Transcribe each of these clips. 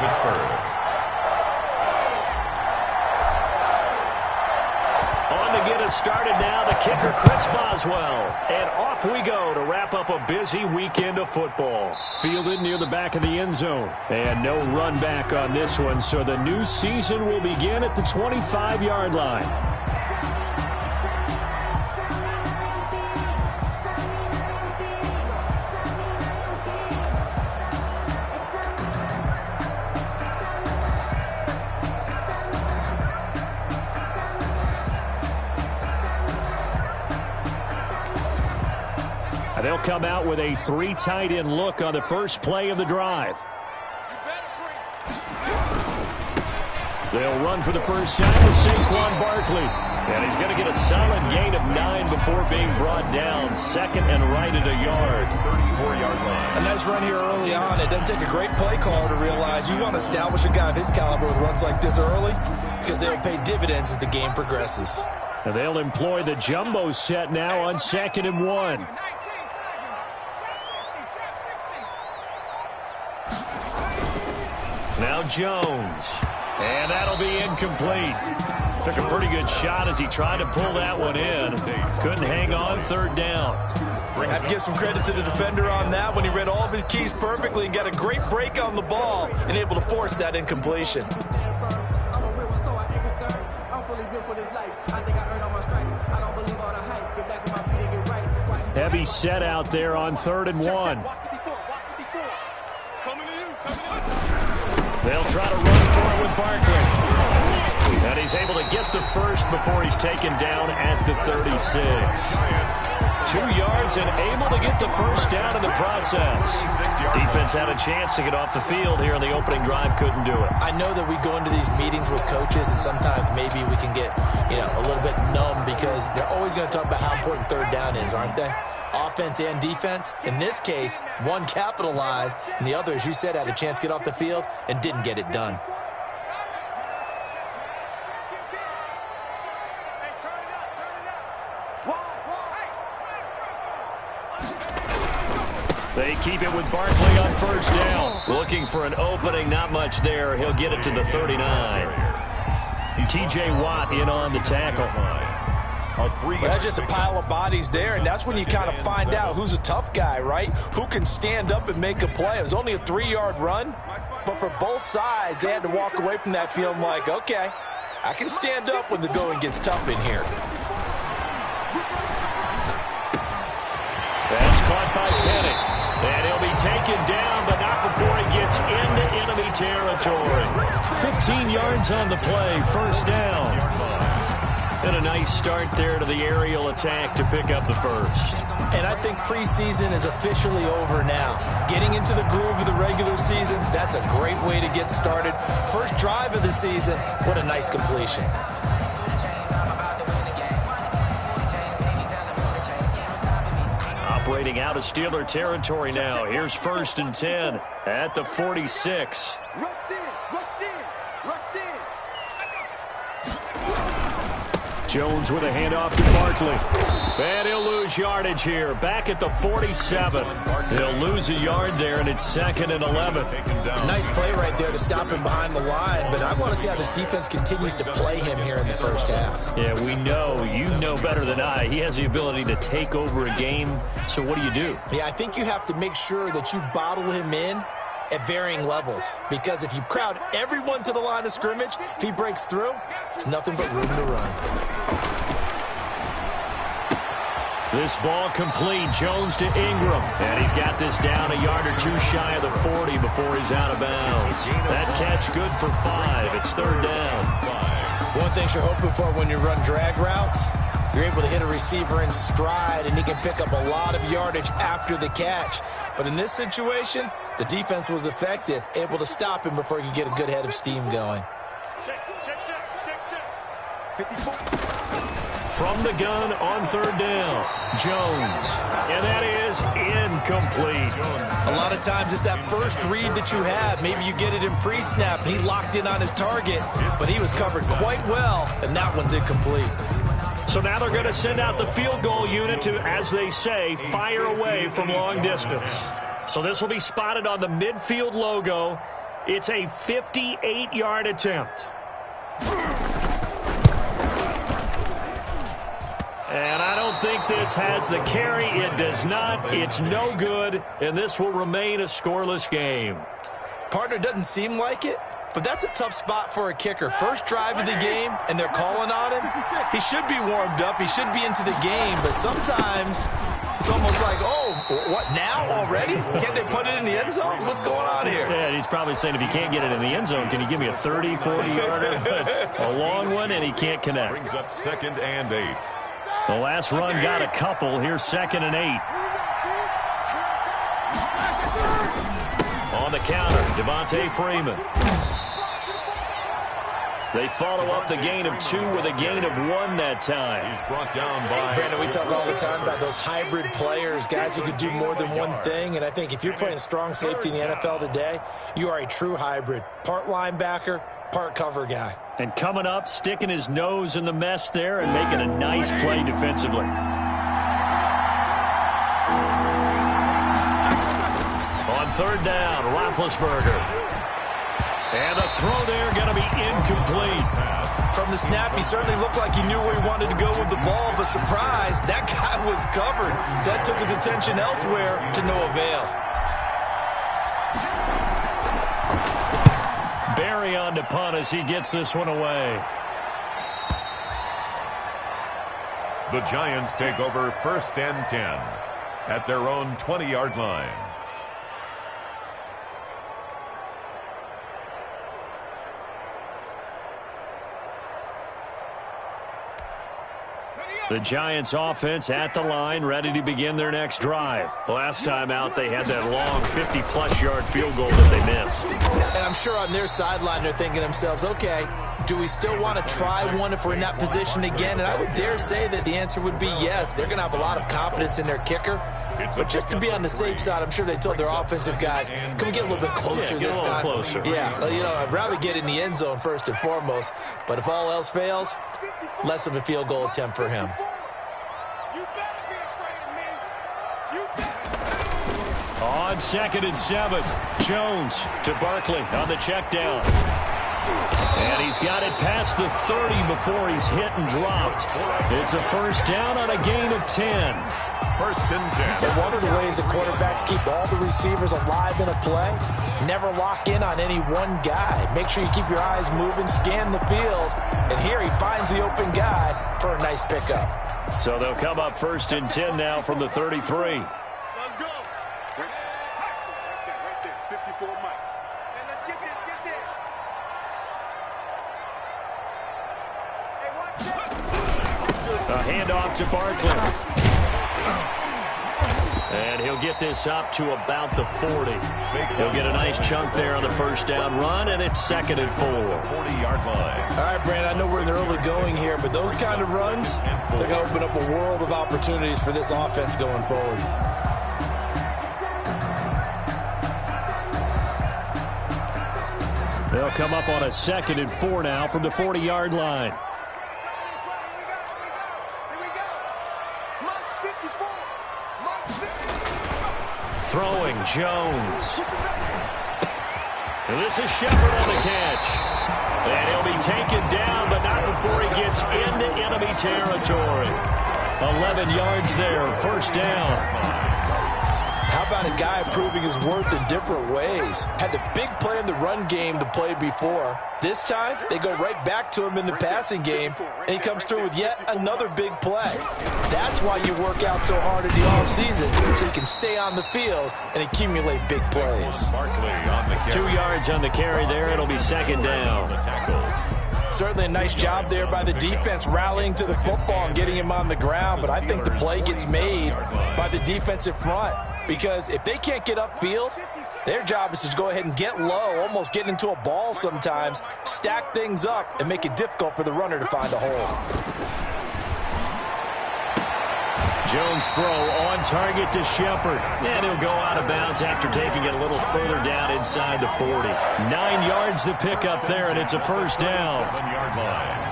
Pittsburgh. On to get us started now, the kicker, Chris Boswell. And off we go to wrap up a busy weekend of football. Fielded near the back of the end zone. And no run back on this one, so the new season will begin at the 25-yard line. They'll come out with a 3 tight end look on the first play of the drive. They'll run for the first time with Saquon Barkley. And he's going to get a solid gain of 9 before being brought down. Second and right at a yard. 34-yard line. A nice run here early on. It doesn't take a great play caller to realize you want to establish a guy of his caliber with runs like this early because they'll pay dividends as the game progresses. And they'll employ the jumbo set now on 2nd and 1. Now Jones, and that'll be incomplete. Took a pretty good shot as he tried to pull that one in. Couldn't hang on, 3rd down. I have to give some credit to the defender on that when he read all of his keys perfectly and got a great break on the ball and able to force that incompletion. Heavy set out there on 3rd and 1. They'll try to run for it with Barkley. And he's able to get the first before he's taken down at the 36. 2 yards and able to get the first down in the process. Defense had a chance to get off the field here on the opening drive, couldn't do it. I know that we go into these meetings with coaches and sometimes maybe we can get, a little bit numb because they're always going to talk about how important 3rd down is, aren't they? Offense and defense. In this case, one capitalized, and the other, as you said, had a chance to get off the field and didn't get it done. They keep it with Barkley on 1st down. Looking for an opening, not much there. He'll get it to the 39. T.J. Watt in on the tackle. Well, that's just a pile of bodies there, and that's when you kind of find out who's a tough guy, right? Who can stand up and make a play. It was only a 3-yard run, but for both sides, they had to walk away from that feeling like, okay, I can stand up when the going gets tough in here. That's caught by Penning, and he'll be taken down, but not before he gets into enemy territory. 15 yards on the play, 1st down. And a nice start there to the aerial attack to pick up the first. And I think preseason is officially over now. Getting into the groove of the regular season, that's a great way to get started. First drive of the season, what a nice completion. Operating out of Steeler territory now. Here's 1st and 10 at the 46. Jones with a handoff to Barkley. And he'll lose yardage here. Back at the 47. He'll lose a yard there, and it's 2nd and 11. Nice play right there to stop him behind the line, but I want to see how this defense continues to play him here in the first half. Yeah, we know. You know better than I. He has the ability to take over a game, so what do? Yeah, I think you have to make sure that you bottle him in at varying levels, because if you crowd everyone to the line of scrimmage, if he breaks through, there's nothing but room to run. This ball complete. Jones to Ingram. And he's got this down a yard or two shy of the 40 before he's out of bounds. That catch good for 5. It's 3rd down. One thing you're hoping for when you run drag routes, you're able to hit a receiver in stride, and he can pick up a lot of yardage after the catch. But in this situation, the defense was effective, able to stop him before he could get a good head of steam going. From the gun on 3rd down, Jones. And that is incomplete. A lot of times it's that first read that you have. Maybe you get it in pre-snap, and he locked in on his target, but he was covered quite well, and that one's incomplete. So now they're going to send out the field goal unit to, as they say, fire away from long distance. So this will be spotted on the midfield logo. It's a 58-yard attempt. And I don't think this has the carry. It does not. It's no good, and this will remain a scoreless game. Partner, doesn't seem like it, but that's a tough spot for a kicker. First drive of the game, and they're calling on him. He should be warmed up. He should be into the game, but sometimes it's almost like, oh, what, now already? Can't they put it in the end zone? What's going on here? Yeah, he's probably saying, if you can't get it in the end zone, can you give me a 30, 40-yarder? A long one, and he can't connect. Brings up 2nd and 8. The last run got a couple. Here's 2nd and 8. On the counter, Devontae Freeman. They follow up the gain of 2 with a gain of 1 that time. He's brought down by... Brandon, we talk all the time about those hybrid players, guys who could do more than one thing, and I think if you're playing strong safety in the NFL today, you are a true hybrid. Part linebacker, part cover guy. And coming up, sticking his nose in the mess there and making a nice play defensively. On 3rd down, Roethlisberger. And the throw there going to be incomplete. From the snap, he certainly looked like he knew where he wanted to go with the ball, but surprise, that guy was covered. So that took his attention elsewhere to no avail. Barry on to punt as he gets this one away. The Giants take over 1st and 10 at their own 20-yard line. The Giants offense at the line, ready to begin their next drive. Last time out, they had that long 50-plus yard field goal that they missed. And I'm sure on their sideline, they're thinking to themselves, okay, do we still want to try one if we're in that position again? And I would dare say that the answer would be yes. They're going to have a lot of confidence in their kicker. But just to be on the safe side, I'm sure they told their offensive guys, can we get a little bit closer this time? Closer. Yeah, you know, I'd rather get in the end zone first and foremost. But if all else fails, less of a field goal attempt for him. On 2nd and 7, Jones to Barkley on the check down. And he's got it past the 30 before he's hit and dropped. It's a 1st down on a gain of 10. 1st and 10. But one of the ways that quarterbacks keep all the receivers alive in a play, never lock in on any one guy. Make sure you keep your eyes moving, scan the field, and here he finds the open guy for a nice pickup. So they'll come up 1st and 10 now from the 33. Let's go. Right there. 54 Mike. And let's get this. A handoff to Barkley. And he'll get this up to about the 40. He'll get a nice chunk there on the 1st down run, and it's 2nd and 4. 40-yard line. All right, Brandon, I know we're in the early going here, but those kind of runs, they're going to open up a world of opportunities for this offense going forward. They'll come up on a 2nd and 4 now from the 40-yard line. Throwing, Jones. And this is Shepard on the catch. And he'll be taken down, but not before he gets into enemy territory. 11 yards there, 1st down. How about a guy proving his worth in different ways? Had the big play in the run game to play before. This time, they go right back to him in the passing game, and he comes through with yet another big play. That's why you work out so hard in the offseason, so you can stay on the field and accumulate big plays. 2 yards on the carry there. It'll be 2nd down. Certainly a nice job there by the defense rallying to the football and getting him on the ground, but I think the play gets made by the defensive front. Because if they can't get upfield, their job is to go ahead and get low, almost get into a ball sometimes, stack things up, and make it difficult for the runner to find a hole. Jones throw on target to Shepard. And he'll go out of bounds after taking it a little further down inside the 40. 9 yards to pick up there, and it's a 1st down. 7-yard line.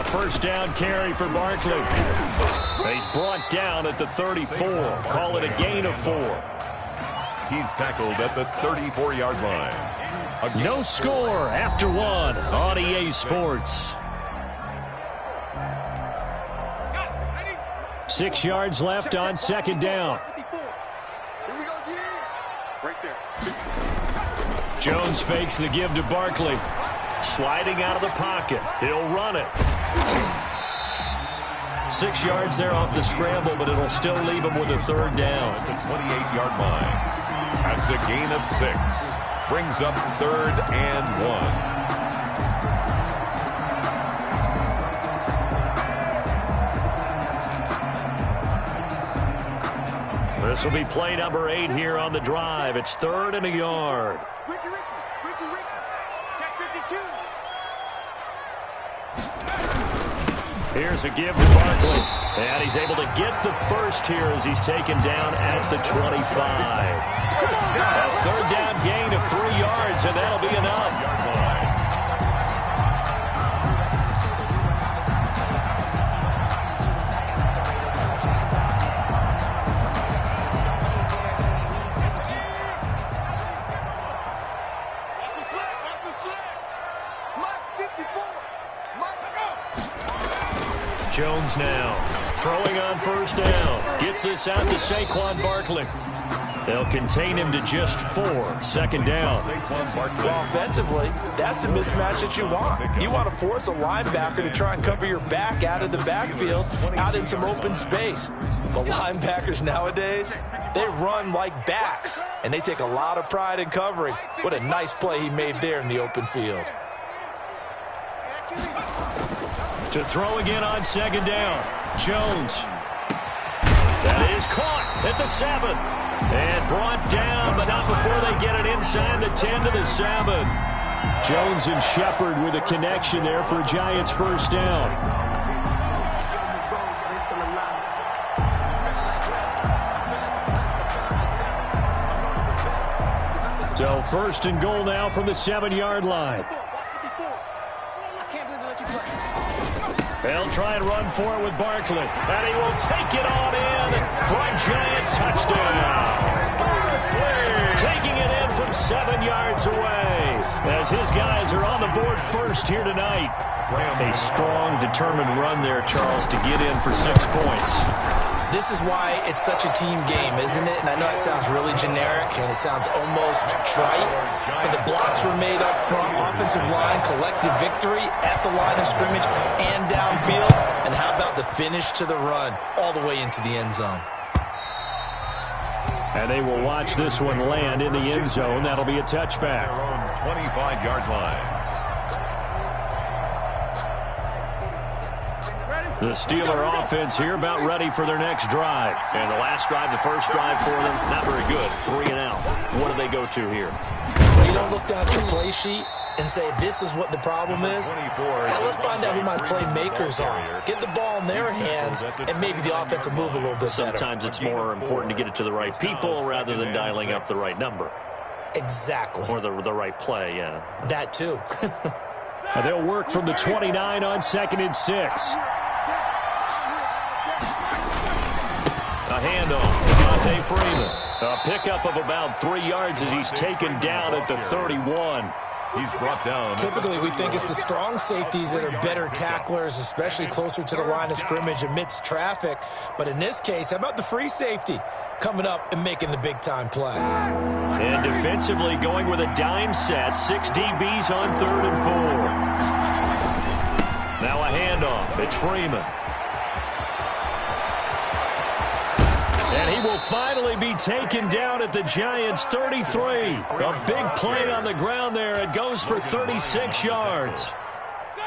first down carry for Barkley. He's brought down at the 34. Call it a gain of 4. He's tackled at the 34-yard line. No score after 1 on EA Sports. 6 yards left on second down. Jones fakes the give to Barkley. Sliding out of the pocket. He'll run it. 6 yards there off the scramble, but it'll still leave him with a third down. The 28-yard line. That's a gain of 6. Brings up 3rd and 1. This will be play number 8 here on the drive. It's 3rd and a yard. Here's a give to Barkley. And he's able to get the first here as he's taken down at the 25. A third down gain of 3 yards, and that'll be enough. Jones now throwing on first down. Gets this out to Saquon Barkley. They'll contain him to just 4. Second down. Well, offensively, that's the mismatch that you want. You want to force a linebacker to try and cover your back out of the backfield, out in some open space. The linebackers nowadays, they run like backs, and they take a lot of pride in covering. What a nice play he made there in the open field. To throw again on second down. Jones. That is caught at the 7. And brought down, but not before they get it inside the 10 to the 7. Jones and Shepard with a connection there for Giants first down. So first and goal now from the 7-yard line. They'll try and run for it with Barkley. And he will take it on in for a Giant touchdown. Taking it in from 7 yards away as his guys are on the board first here tonight. A strong, determined run there, Charles, to get in for 6 points. This is why it's such a team game, isn't it? And I know it sounds really generic and it sounds almost trite, but the blocks were made up front, offensive line, collective victory at the line of scrimmage and downfield. And how about the finish to the run all the way into the end zone? And they will watch this one land in the end zone. That'll be a touchback. 25-yard line. The Steeler offense here about ready for their next drive. And the last drive, the first drive for them, not very good. 3 and out. What do they go to here? Well, you don't look down at your play sheet and say, this is what the problem is. Now let's find out who my playmakers are. Get the ball in their hands, and maybe the offense will move a little bit better. Sometimes it's more important to get it to the right people rather than dialing up the right number. Exactly. Or the right play, yeah. That too. They'll work from the 29 on 2nd and 6. A handoff. Devontae Freeman. A pickup of about 3 yards as he's taken down at the 31. He's brought down. Typically, we think it's the strong safeties that are better tacklers, especially closer to the line of scrimmage amidst traffic. But in this case, how about the free safety coming up and making the big-time play? And defensively going with a dime set. 6 DBs on 3rd and 4. Now a handoff. It's Freeman. And he will finally be taken down at the Giants' 33. A big play on the ground there. It goes for 36 yards.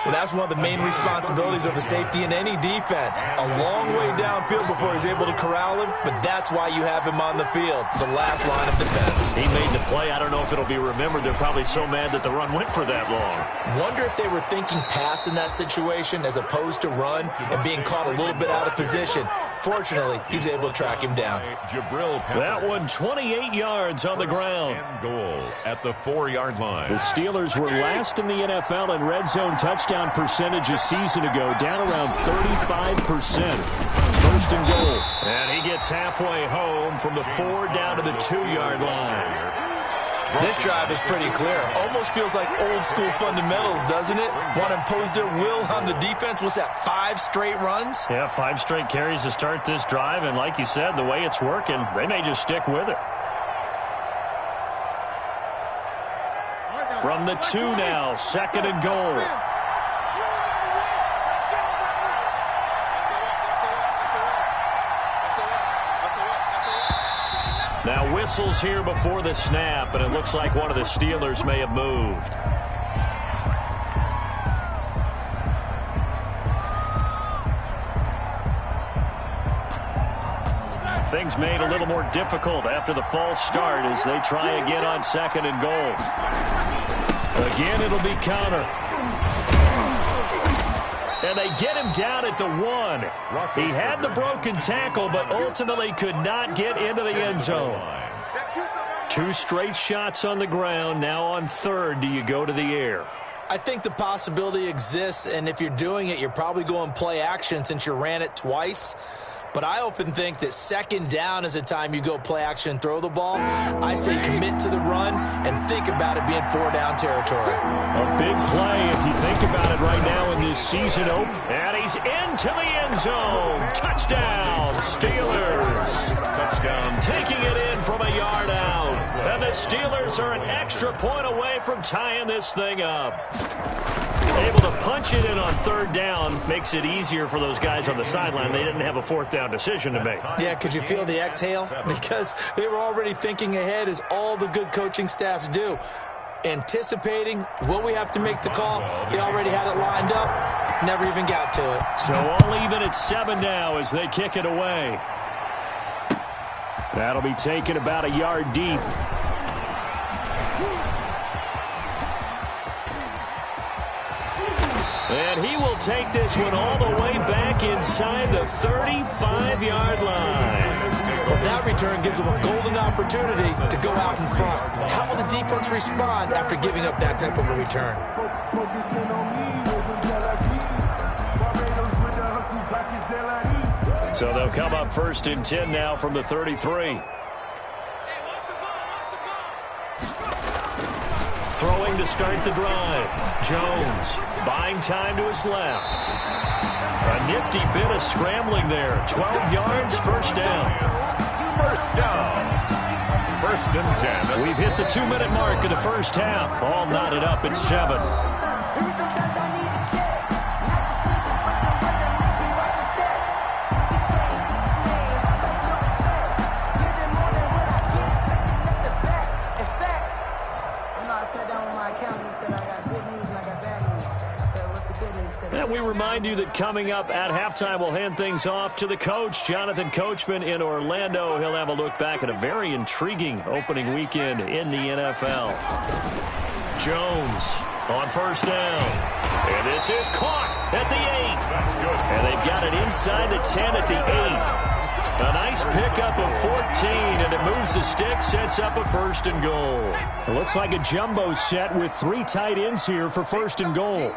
Well, that's one of the main responsibilities of a safety in any defense. A long way downfield before he's able to corral him, but that's why you have him on the field, the last line of defense. He made the play. I don't know if it'll be remembered. They're probably so mad that the run went for that long. Wonder if they were thinking pass in that situation as opposed to run and being caught a little bit out of position. Fortunately, he's able to track him down. That one 28 yards on the ground. And goal at the 4-yard line. The Steelers were last in the NFL in red zone touchdown percentage a season ago, down around 35%. First and goal. And he gets halfway home from the 4 down to the 2-yard line. This drive is pretty clear. Almost feels like old school fundamentals, doesn't it? Want to impose their will on the defense. What's that, 5 straight runs? Yeah, 5 straight carries to start this drive. And like you said, the way it's working, they may just stick with it. From the 2 now, 2nd and goal. Now whistles here before the snap, and it looks like one of the Steelers may have moved. Things made a little more difficult after the false start as they try again on 2nd and goal. Again, it'll be counter. And they get him down at the 1. He had the broken tackle, but ultimately could not get into the end zone. 2 straight shots on the ground. Now on 3rd, do you go to the air? I think the possibility exists, and if you're doing it, you're probably going play action since you ran it twice. But I often think that 2nd down is a time you go play action and throw the ball. I say commit to the run and think about it being 4-down territory. A big play if you think about it right now in this season opener. And he's into the end zone. Touchdown, Steelers. Touchdown. Taking it in from a yard out. And the Steelers are an extra point away from tying this thing up. Able to punch it in on 3rd down makes it easier for those guys on the sideline. They didn't have a 4th down decision to make. Yeah, could you feel the exhale? Because they were already thinking ahead, as all the good coaching staffs do. Anticipating, will we have to make the call? They already had it lined up. Never even got to it. So all even at 7 now as they kick it away. That'll be taken about a yard deep. And he will take this one all the way back inside the 35-yard line. Well, that return gives them a golden opportunity to go out in front. How will the defense respond after giving up that type of a return? So they'll come up 1st and 10 now from the 33. Throwing to start the drive. Jones buying time to his left. A nifty bit of scrambling there. 12 yards, 1st down. 1st down. 1st and 10. We've hit the 2-minute mark of the 1st half. All knotted up at 7. And we remind you that coming up at halftime, we'll hand things off to the coach, Jonathan Coachman in Orlando. He'll have a look back at a very intriguing opening weekend in the NFL. Jones on 1st down. And this is caught at the 8. That's good. And they've got it inside the 10 at the 8. A nice pickup of 14, and it moves the stick, sets up a 1st and goal. It looks like a jumbo set with 3 tight ends here for 1st and goal.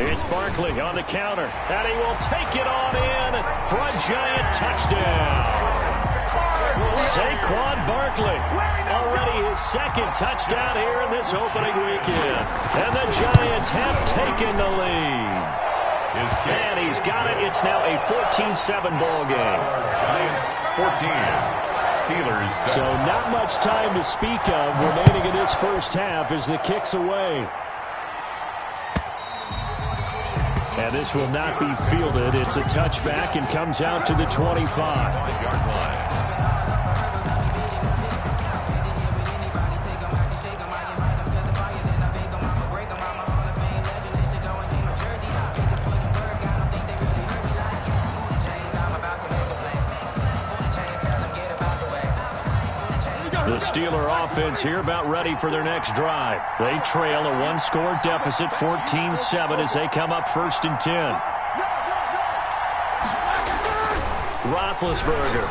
It's Barkley on the counter, and he will take it on in for a giant touchdown. Saquon Barkley, already his 2nd touchdown here in this opening weekend. And the Giants have taken the lead. And he's got it. It's now a 14-7 ball game. Giants 14. Steelers 7. So not much time to speak of remaining in this 1st half as the kick's away. And this will not be fielded. It's a touchback and comes out to the 25-yard line. The Steeler offense here about ready for their next drive. They trail a one-score deficit, 14-7, as they come up 1st and 10. Roethlisberger.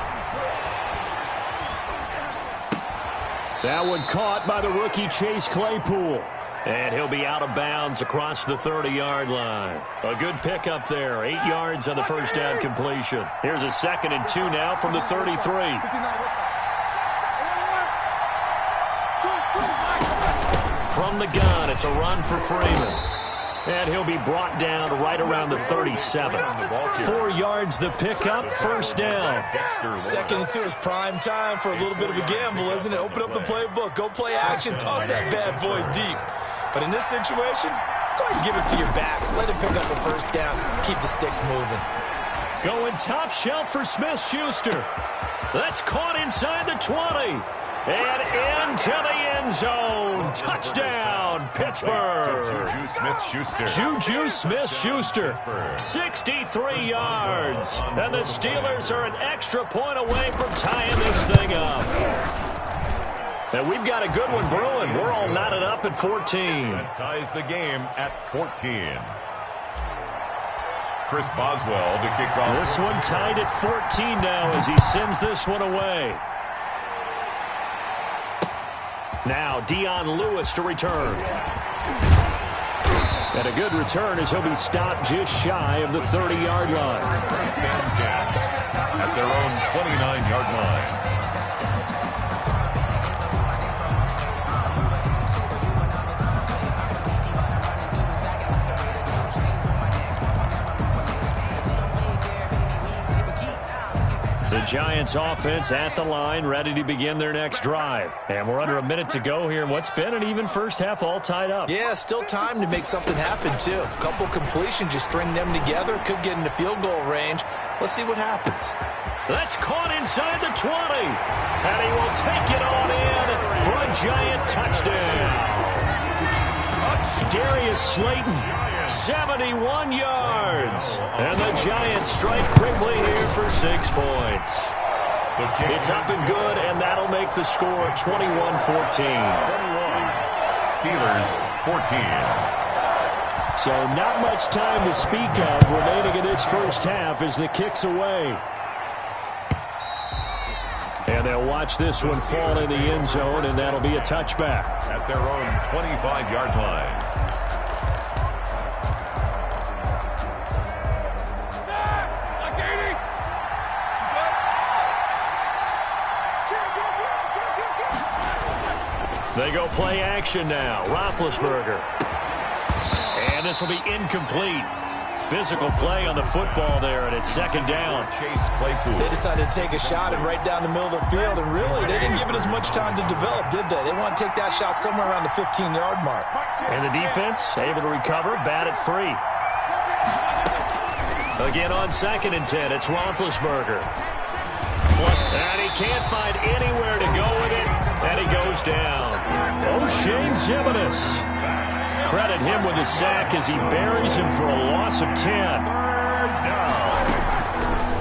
That one caught by the rookie Chase Claypool. And he'll be out of bounds across the 30-yard line. A good pickup there. 8 yards on the first down completion. Here's a 2nd and 2 now from the 33. From the gun, it's a run for Freeman. And he'll be brought down right around the 37. 4 yards the pickup, 1st down. 2nd and 2 is prime time for a little bit of a gamble, isn't it? Open up the playbook, go play action, toss that bad boy deep. But in this situation, go ahead and give it to your back. Let him pick up a 1st down. Keep the sticks moving. Going top shelf for Smith-Schuster. That's caught inside the 20. And into the end zone. Touchdown, Pittsburgh. Juju Smith-Schuster. Juju Smith-Schuster. 63 yards. And the Steelers are an extra point away from tying this thing up. And we've got a good one brewing. We're all knotted up at 14. That ties the game at 14. Chris Boswell to kick off. This one tied at 14 now as he sends this one away. Now Dion Lewis to return. And a good return as he'll be stopped just shy of the 30-yard line. 1st and 10 at their own 29-yard line. The Giants offense at the line, ready to begin their next drive. And we're under a minute to go here in what's been an even first half, all tied up. Yeah, still time to make something happen, too. A couple completions, you string them together, could get into field goal range. Let's see what happens. That's caught inside the 20. And he will take it on in for a Giant touchdown. Darius Slayton, 71 yards. And the Giants strike quickly here for 6 points. It's up and good, and that'll make the score 21-14. Steelers 14. So not much time to speak of remaining in this first half as the kick's away. And they'll watch this one fall in the end zone, and that'll be a touchback. At their own 25-yard line. They go play action now. Roethlisberger. And this will be incomplete. Physical play on the football there, and it's 2nd down. Chase Claypool. They decided to take a shot and right down the middle of the field, and really, they didn't give it as much time to develop, did they? They want to take that shot somewhere around the 15-yard mark. And the defense able to recover, bat it free. Again on 2nd and 10, it's Roethlisberger. And he can't find anywhere to go with it, and he goes down. O'Shane Ximines. Credit him with a sack as he buries him for a loss of 10.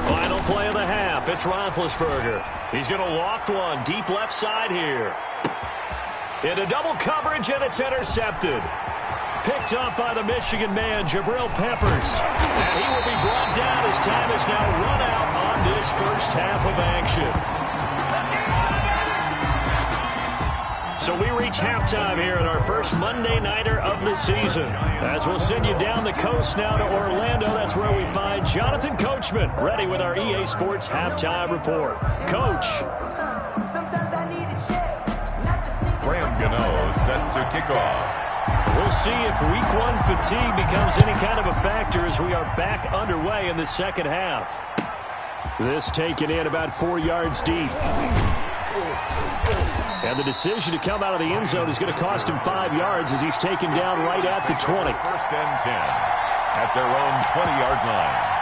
Final play of the half. It's Roethlisberger. He's going to loft one deep left side here. Into double coverage, and it's intercepted. Picked up by the Michigan man, Jabril Peppers. And he will be brought down as time is now run out on this first half of action. So we reach halftime here at our first Monday Nighter of the season. As we'll send you down the coast now to Orlando, that's where we find Jonathan Coachman, ready with our EA Sports Halftime Report. Coach. Graham Gano set to kick off. We'll see if week 1 fatigue becomes any kind of a factor as we are back underway in the second half. This taken in about 4 yards deep. And the decision to come out of the end zone is going to cost him 5 yards as he's taken down right at the 20. 1st and 10 at their own 20-yard line.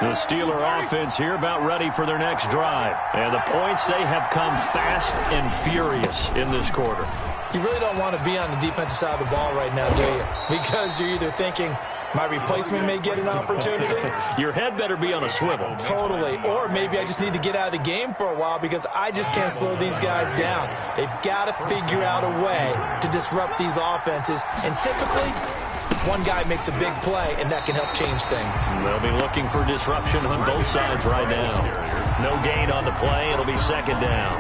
The Steeler offense here about ready for their next drive. And the points, they have come fast and furious in this quarter. You really don't want to be on the defensive side of the ball right now, do you? Because you're either thinking, My replacement may get an opportunity. Your head better be on a swivel. Totally. Or maybe I just need to get out of the game for a while because I just can't slow these guys down. They've got to figure out a way to disrupt these offenses. And typically, one guy makes a big play, and that can help change things. They'll be looking for disruption on both sides right now. No gain on the play. It'll be second down.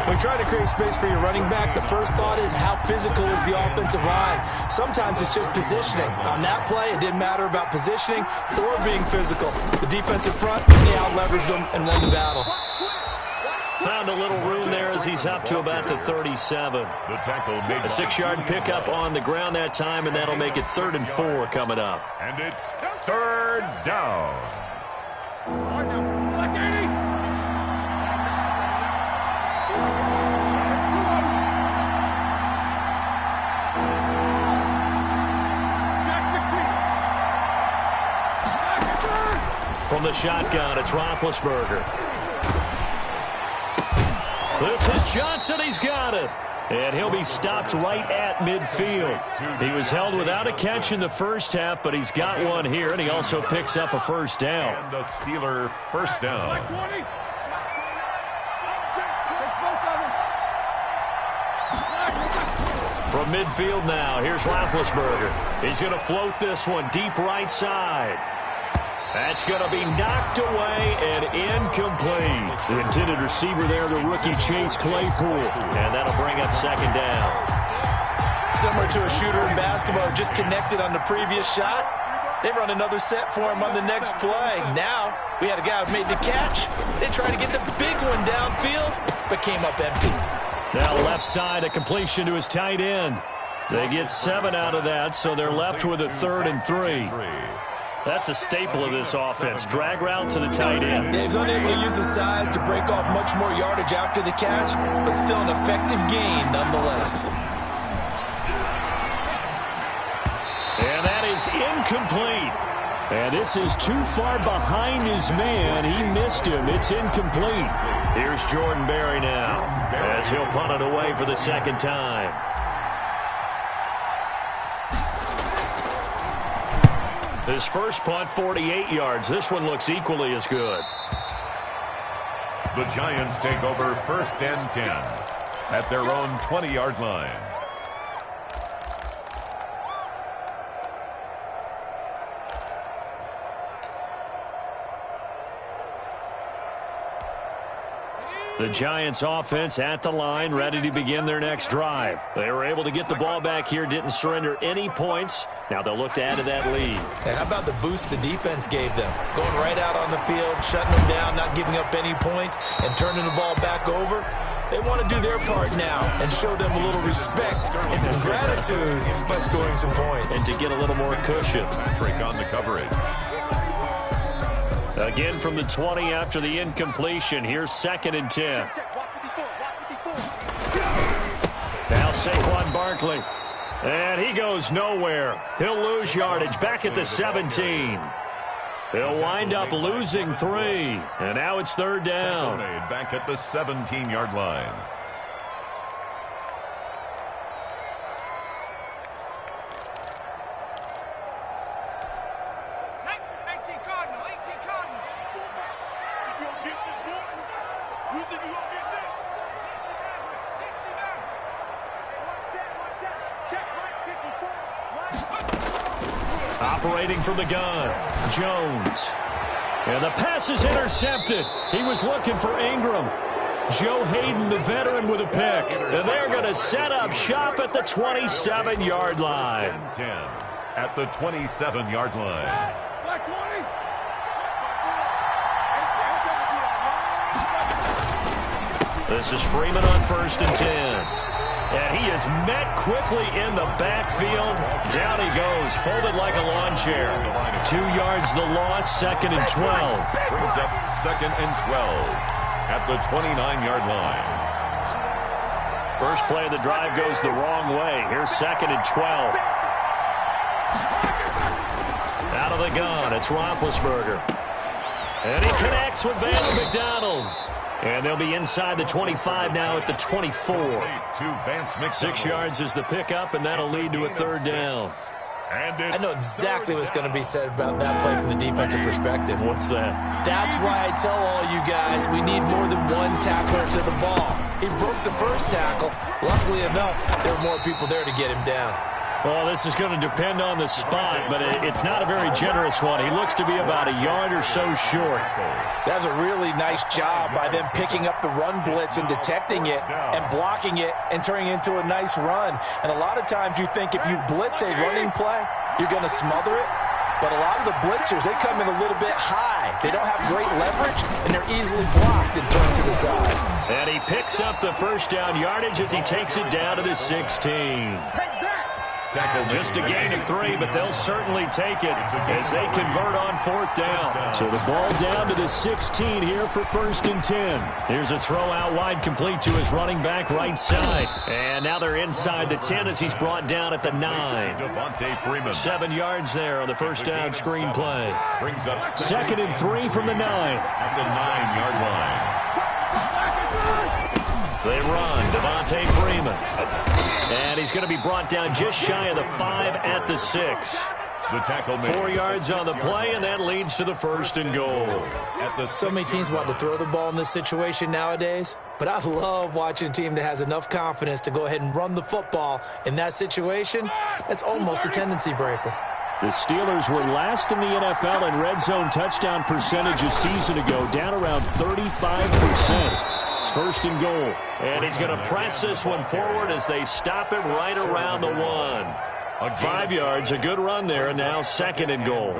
When trying to create space for your running back, the first thought is how physical is the offensive line. Sometimes it's just positioning. On that play, it didn't matter about positioning or being physical. The defensive front, they out-leveraged them and won the battle. Found a little room there as he's up to about the 37. The tackle made a 6-yard pickup on the ground that time, and that'll make it 3rd and 4 coming up. And it's 3rd down. From the shotgun, it's Roethlisberger. This is Johnson. He's got it. And he'll be stopped right at midfield. He was held without a catch in the first half, but he's got one here, and he also picks up a first down. And the Steeler first down. From midfield now, here's Roethlisberger. He's going to float this one deep right side. That's going to be knocked away and incomplete. The intended receiver there, the rookie Chase Claypool. And that'll bring up second down. Similar to a shooter in basketball, just connected on the previous shot. They run another set for him on the next play. Now, we had a guy who made the catch. They tried to get the big one downfield, but came up empty. Now left side, a completion to his tight end. They get 7 out of that, so they're left with a 3rd and 3. That's a staple of this offense. Drag route to the tight end. Dave's unable to use his size to break off much more yardage after the catch, but still an effective gain nonetheless. And that is incomplete. And this is too far behind his man. He missed him. It's incomplete. Here's Jordan Berry now as he'll punt it away for the second time. His first punt, 48 yards. This one looks equally as good. The Giants take over 1st and 10 at their own 20-yard line. The Giants offense at the line, ready to begin their next drive. They were able to get the ball back here, didn't surrender any points. Now they'll look to add to that lead. Hey, how about the boost the defense gave them? Going right out on the field, shutting them down, not giving up any points, and turning the ball back over. They want to do their part now and show them a little respect and some gratitude by scoring some points. And to get a little more cushion. Patrick on the coverage. Again from the 20 after the incompletion. Here's 2nd and 10. Now Saquon Barkley. And he goes nowhere. He'll lose yardage back at the 17. He'll wind up losing 3. And now it's 3rd down. Back at the 17-yard line. Operating from the gun, Jones. And the pass is intercepted. He was looking for Ingram. Joe Hayden, the veteran, with a pick. And they're going to set up shop at the 27-yard line. 10 at the 27-yard line. This is Freeman on 1st and 10. And he is met quickly in the backfield. Down he goes, folded like a lawn chair. 2 yards the loss, 2nd and 12. Brings up 2nd and 12 at the 29-yard line. First play of the drive goes the wrong way. Here's 2nd and 12. Out of the gun, it's Roethlisberger. And he connects with Vance McDonald. And they'll be inside the 25 now at the 24. 6 yards is the pickup, and that'll lead to a 3rd down. I know exactly what's going to be said about that play from the defensive perspective. What's that? That's why I tell all you guys we need more than one tackler to the ball. He broke the first tackle. Luckily enough, there were more people there to get him down. Well, this is going to depend on the spot, but it's not a very generous one. He looks to be about a yard or so short. That's a really nice job by them picking up the run blitz and detecting it and blocking it and turning it into a nice run. And a lot of times you think if you blitz a running play, you're going to smother it. But a lot of the blitzers, they come in a little bit high. They don't have great leverage, and they're easily blocked and turned to the side. And he picks up the first down yardage as he takes it down to the 16. Just a gain of 3, but they'll certainly take it as they convert on 4th down. So the ball down to the 16 here for 1st and 10. Here's a throw out wide complete to his running back right side. And now they're inside the 10 as he's brought down at the 9. 7 yards there on the first down screen play. 2nd and 3 from the 9. At the 9-yard line. They run. Devontae Freeman. And he's going to be brought down just shy of the 5 at the 6. The tackle made. 4 yards on the play, and that leads to the 1st and goal. So many teams want to throw the ball in this situation nowadays, but I love watching a team that has enough confidence to go ahead and run the football in that situation. That's almost a tendency breaker. The Steelers were last in the NFL in red zone touchdown percentage a season ago, down around 35%. It's 1st and goal. And he's going to press this one forward as they stop it right around the 1. 5 yards, a good run there, and now 2nd and goal.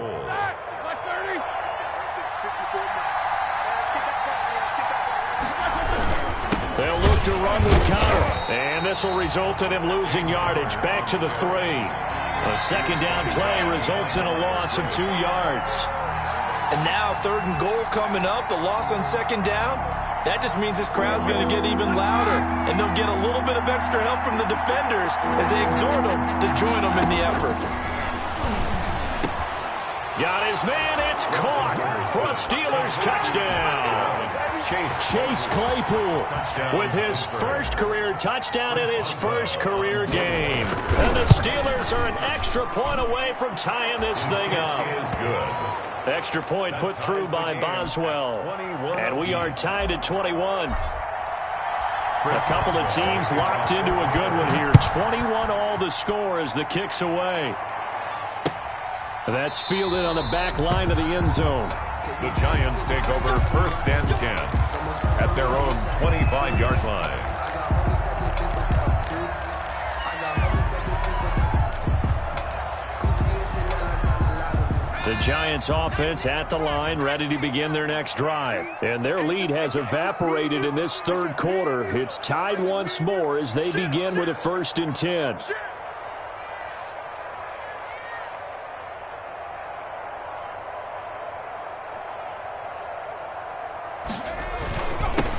They'll look to run with Connor. And this will result in him losing yardage. Back to the 3. A 2nd down play results in a loss of 2 yards. And now 3rd and goal coming up, the loss on 2nd down. That just means this crowd's going to get even louder, and they'll get a little bit of extra help from the defenders as they exhort them to join them in the effort. Got his man, it's caught for a Steelers touchdown. Chase Claypool with his first career touchdown in his first career game. And the Steelers are an extra point away from tying this thing up. Is good. Extra point put through by Boswell. And we are tied at 21. A couple of teams locked into a good one here. 21 all the score as the kick's away. That's fielded on the back line of the end zone. The Giants take over 1st and 10 at their own 25-yard line. The Giants offense at the line, ready to begin their next drive. And their lead has evaporated in this 3rd quarter. It's tied once more as they begin with a 1st and 10.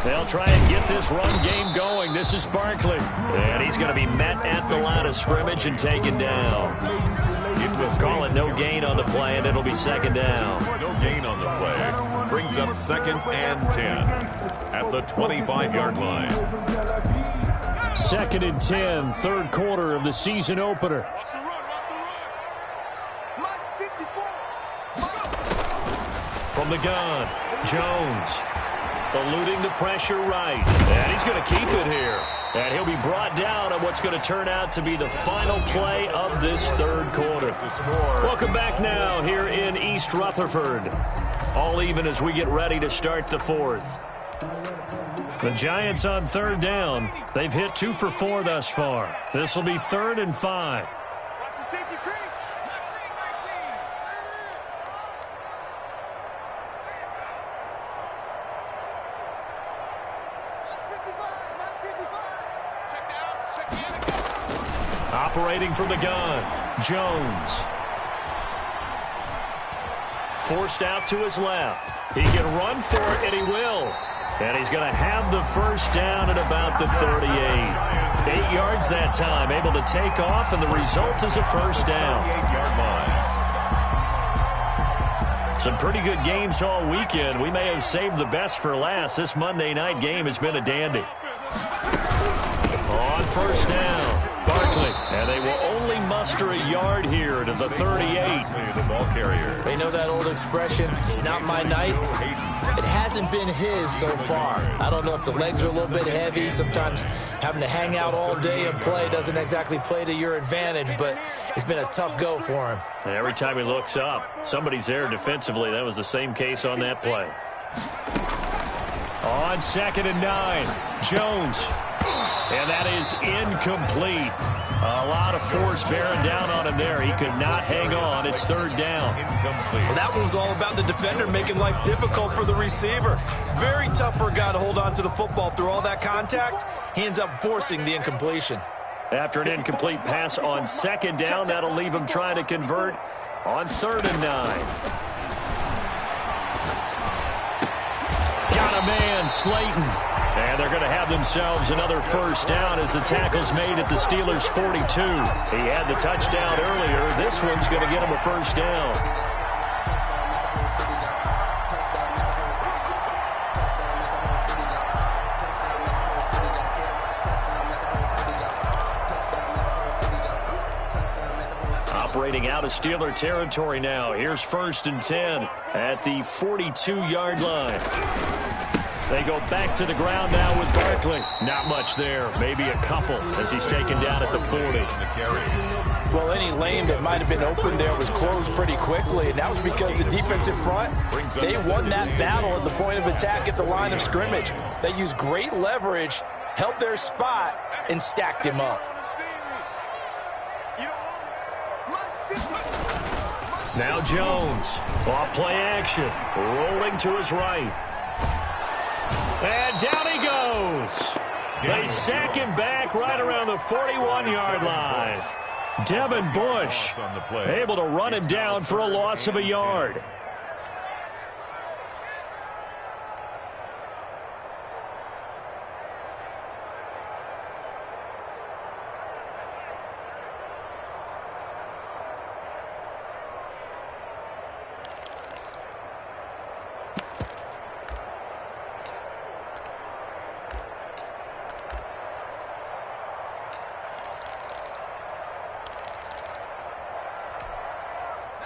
They'll try and get this run game going. This is Barkley. And he's going to be met at the line of scrimmage and taken down. We'll call it no gain on the play, and it'll be 2nd down. No gain on the play. Brings up 2nd and 10 at the 25-yard line. 2nd and 10, 3rd quarter of the season opener. From the gun, Jones. Eluding the pressure right. And he's going to keep it here. And he'll be brought down on what's going to turn out to be the final play of this 3rd quarter. Welcome back now here in East Rutherford. All even as we get ready to start the 4th. The Giants on 3rd down. They've hit 2 for 4 thus far. This will be 3rd and 5. Operating from the gun, Jones. Forced out to his left. He can run for it, and he will. And he's going to have the first down at about the 38. 8 yards that time, able to take off, and the result is a first down. Some pretty good games all weekend. We may have saved the best for last. This Monday night game has been a dandy. On first down, Barkley. And they will only muster extra yard here to the 38. The ball carrier. They know that old expression, it's not my night. It hasn't been his so far. I don't know if the legs are a little bit heavy. Sometimes having to hang out all day and play doesn't exactly play to your advantage, but it's been a tough go for him. Every time he looks up, somebody's there defensively. That was the same case on that play. On 2nd and 9, Jones. And that is incomplete. A lot of force bearing down on him there. He could not hang on. It's 3rd down. Incomplete. Well, that one was all about the defender making life difficult for the receiver. Very tough for a guy to hold on to the football through all that contact. He ends up forcing the incompletion. After an incomplete pass on 2nd down, that'll leave him trying to convert on 3rd and 9. Got a man, Slayton. And they're going to have themselves another 1st down as the tackle's made at the Steelers' 42. He had the touchdown earlier. This one's going to get him a 1st down. Operating out of Steeler territory now. Here's 1st and 10 at the 42-yard line. They go back to the ground now with Barkley. Not much there. Maybe a couple as he's taken down at the 40. Well, any lane that might have been open there was closed pretty quickly, and that was because the defensive front, they won that battle at the point of attack at the line of scrimmage. They used great leverage, held their spot, and stacked him up. Now Jones, off play action, rolling to his right. And down he goes. They sack him back right around the 41-yard line. Devin Bush able to run him down for a loss of a yard.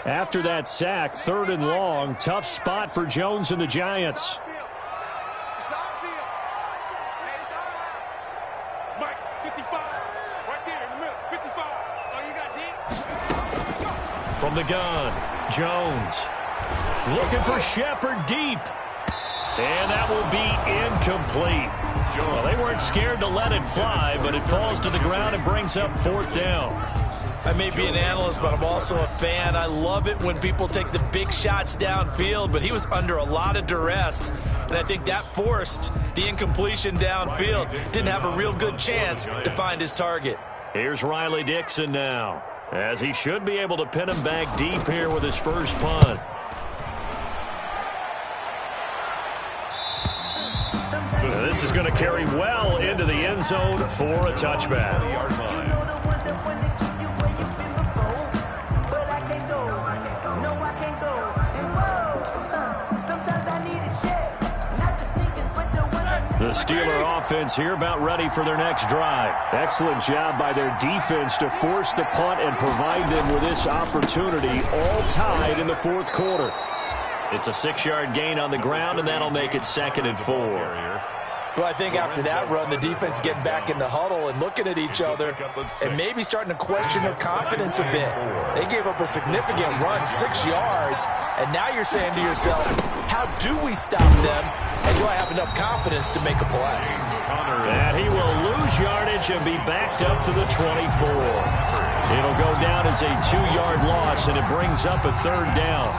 After that sack, 3rd and long, tough spot for Jones and the Giants. From the gun, Jones looking for Shepard deep. And that will be incomplete. Well, they weren't scared to let it fly, but it falls to the ground and brings up 4th down. I may be an analyst, but I'm also a fan. I love it when people take the big shots downfield, but he was under a lot of duress, and I think that forced the incompletion downfield. Didn't have a real good chance to find his target. Here's Riley Dixon now, as he should be able to pin him back deep here with his first punt. This is going to carry well into the end zone for a touchback. The Steeler offense here about ready for their next drive. Excellent job by their defense to force the punt and provide them with this opportunity, all tied in the 4th quarter. It's a 6-yard gain on the ground, and that'll make it 2nd and 4. Well, I think after that run, the defense is getting back in the huddle and looking at each other and maybe starting to question their confidence a bit. They gave up a significant run, 6 yards, and now you're saying to yourself, how do we stop them, and do I have enough confidence to make a play? And he will lose yardage and be backed up to the 24. It'll go down as a 2-yard loss, and it brings up a 3rd down.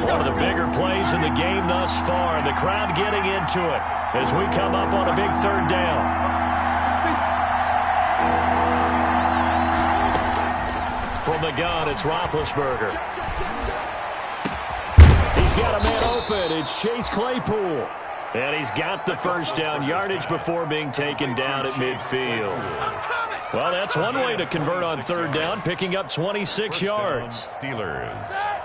One of the bigger plays in the game thus far, and the crowd getting into it as we come up on a big 3rd down. From the gun, it's Roethlisberger. He's got a man open. It's Chase Claypool. And he's got the 1st down yardage before being taken down at midfield. Well, that's one way to convert on 3rd down, picking up 26 yards. Steelers.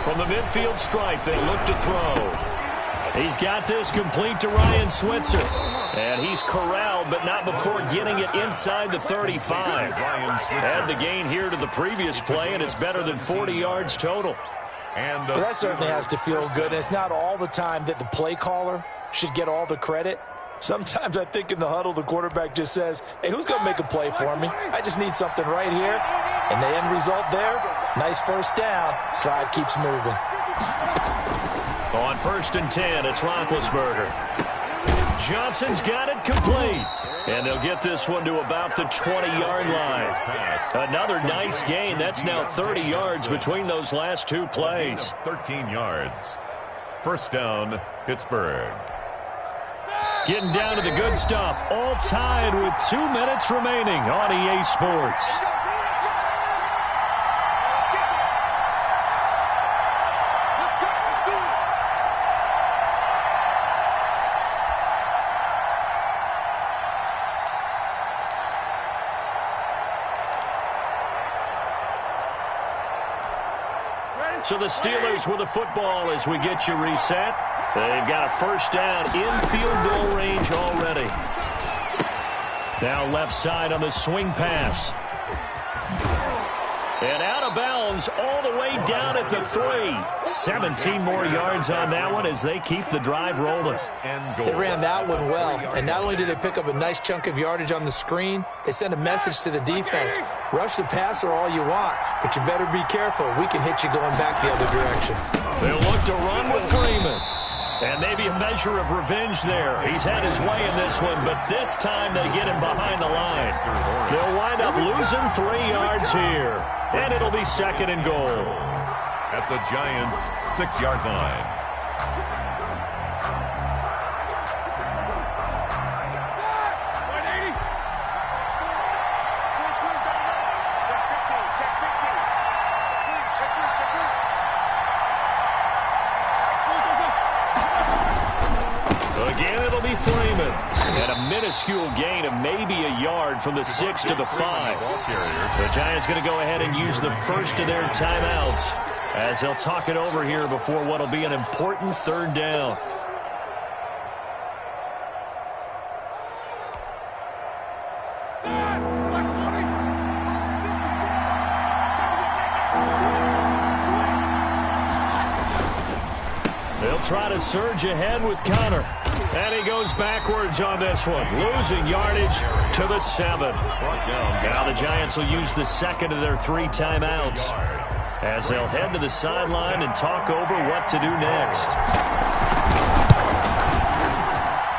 From the midfield stripe, they look to throw. He's got this complete to Ryan Switzer. And he's corralled, but not before getting it inside the 35. Add the gain here to the previous play, and it's better than 40 yards total. And well, that certainly has to feel good. And it's not all the time that the play caller should get all the credit. Sometimes I think in the huddle, the quarterback just says, hey, who's going to make a play for me? I just need something right here. And the end result there, nice first down. Drive keeps moving. On 1st and 10, it's Roethlisberger. Johnson's got it complete. And they'll get this one to about the 20-yard line. Another nice gain. That's now 30 yards between those last two plays. 13 yards. First down, Pittsburgh. Getting down to the good stuff. All tied with 2 minutes remaining on EA Sports. So the Steelers with the football as we get you reset. They've got a first down in field goal range already. Now left side on the swing pass. And out of bounds all the way down at the 3. 17 more yards on that one as they keep the drive rolling. They ran that one well. And not only did they pick up a nice chunk of yardage on the screen, they sent a message to the defense. Rush the passer all you want, but you better be careful. We can hit you going back the other direction. They'll look to run with Freeman. And maybe a measure of revenge there. He's had his way in this one, but this time they get him behind the line. They'll wind up losing 3 yards here. And it'll be 2nd and goal. At the Giants' 6-yard line. Again, it'll be Freeman. And a minuscule gain of maybe a yard from the 6 to the 5. The Giants going to go ahead and use the first of their timeouts as they'll talk it over here before what will be an important 3rd down. They'll try to surge ahead with Connor. And he goes backwards on this one, losing yardage to the 7. Now the Giants will use the 2nd of their 3 timeouts as they'll head to the sideline and talk over what to do next.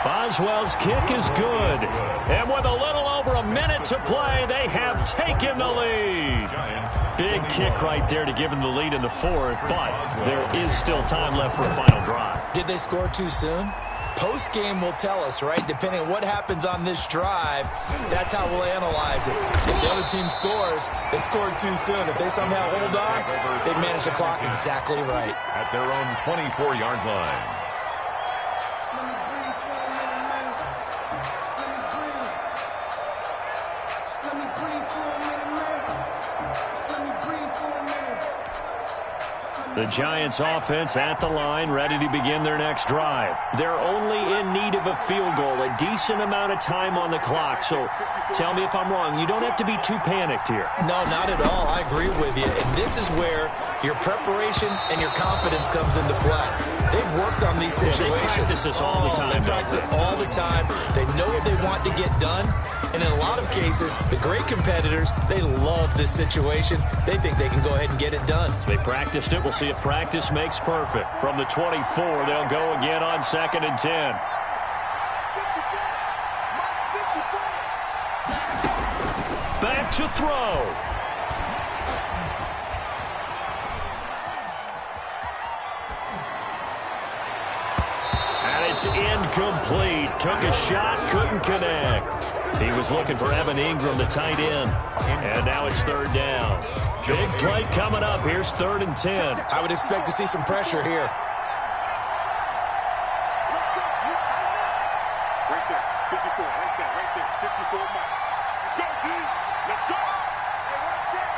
Boswell's kick is good. And with a little over a minute to play, they have taken the lead. Big kick right there to give them the lead in the 4th, but there is still time left for a final drive. Did they score too soon? Post-game will tell us, right? Depending on what happens on this drive, that's how we'll analyze it. If the other team scores, they scored too soon. If they somehow hold on, they've managed the clock exactly right. At their own 24-yard line. The Giants offense at the line, ready to begin their next drive. They're only in need of a field goal, a decent amount of time on the clock. So tell me if I'm wrong. You don't have to be too panicked here. No, not at all. I agree with you. And this is where your preparation and your confidence comes into play. They've worked on these situations. Yeah, they practice this all the time. They practice it all the time. They know what they want to get done. And in a lot of cases, the great competitors, they love this situation. They think they can go ahead and get it done. They practiced it. We'll see if practice makes perfect. From the 24, they'll go again on 2nd and 10. Back to throw. It's incomplete. Took a shot, couldn't connect. He was looking for Evan Ingram, the tight end. And now it's 3rd down. Big play coming up. Here's 3rd and 10. I would expect to see some pressure here. Let's go. You tighten up. Right there. 54. Right there. Right there. 54 mark. Let's go, D. Let's go. Hey, one set.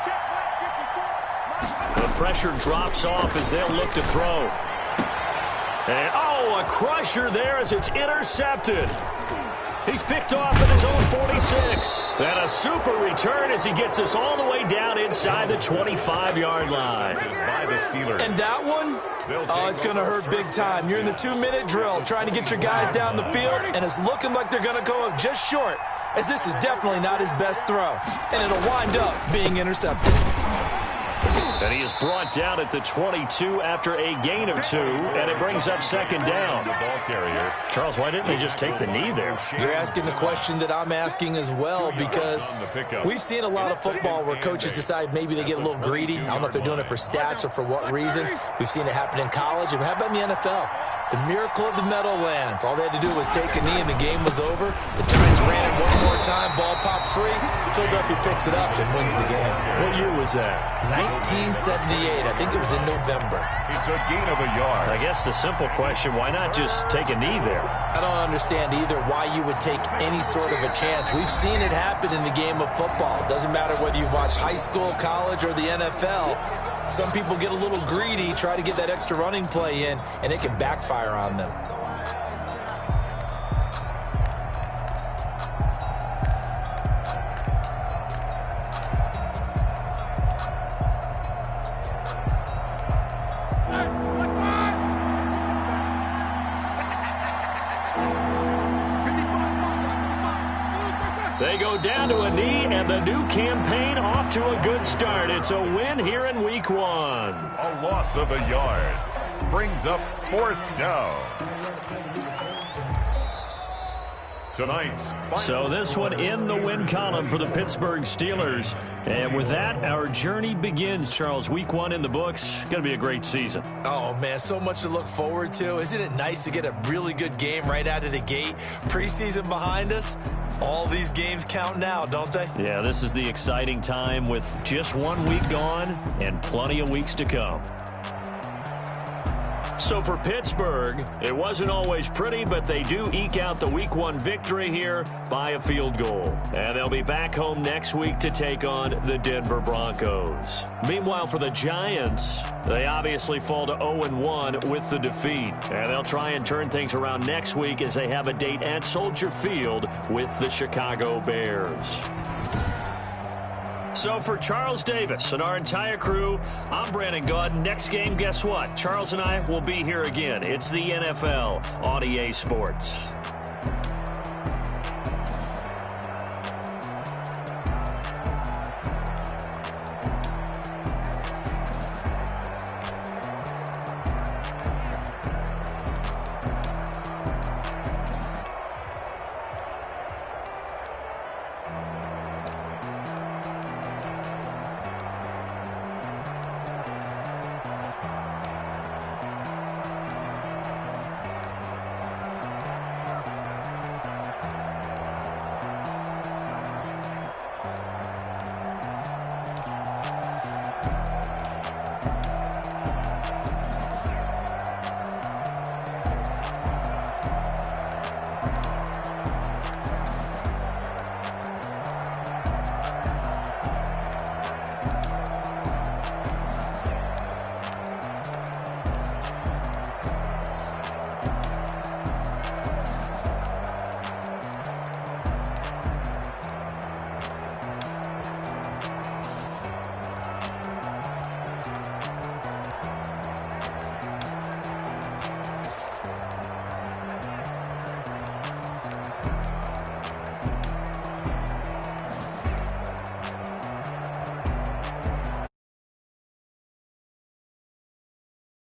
Check mark 54. The pressure drops off as they'll look to throw. And, a crusher there as it's intercepted. He's picked off at his own 46. And a super return as he gets us all the way down inside the 25-yard line. By the Steelers. And that one, it's going to hurt big time. You're in the 2-minute drill trying to get your guys down the field, and it's looking like they're going to go up just short, as this is definitely not his best throw. And it'll wind up being intercepted. And he is brought down at the 22 after a gain of 2, and it brings up second down. Charles, why didn't they just take the knee there? You're asking the question that I'm asking as well, because we've seen a lot of football where coaches decide maybe they get a little greedy. I don't know if they're doing it for stats or for what reason. We've seen it happen in college. And how about in the NFL? The miracle of the Meadowlands. All they had to do was take a knee and the game was over. The Giants ran it one more time. Ball popped free. Philadelphia picks it up and wins the game. What year was that? 1978. I think it was in November. It's a gain of a yard. I guess the simple question, why not just take a knee there? I don't understand either why you would take any sort of a chance. We've seen it happen in the game of football. It doesn't matter whether you've watched high school, college, or the NFL. Some people get a little greedy, try to get that extra running play in, and it can backfire on them. They go down to a knee, and the new campaign off to a good start. It's a win here in Week 1. A loss of a yard brings up 4th down. Tonight's so this one in the win column for the Pittsburgh Steelers. And with that, our journey begins, Charles. Week 1 in the books. Going to be a great season. Oh, man, so much to look forward to. Isn't it nice to get a really good game right out of the gate? Preseason behind us. All these games count now, don't they? Yeah, this is the exciting time with just 1 week gone and plenty of weeks to come. So for Pittsburgh, it wasn't always pretty, but they do eke out the Week 1 victory here by a field goal. And they'll be back home next week to take on the Denver Broncos. Meanwhile, for the Giants, they obviously fall to 0-1 with the defeat. And they'll try and turn things around next week as they have a date at Soldier Field with the Chicago Bears. So for Charles Davis and our entire crew, I'm Brandon Gaud. Next game, guess what? Charles and I will be here again. It's the NFL on EA Sports.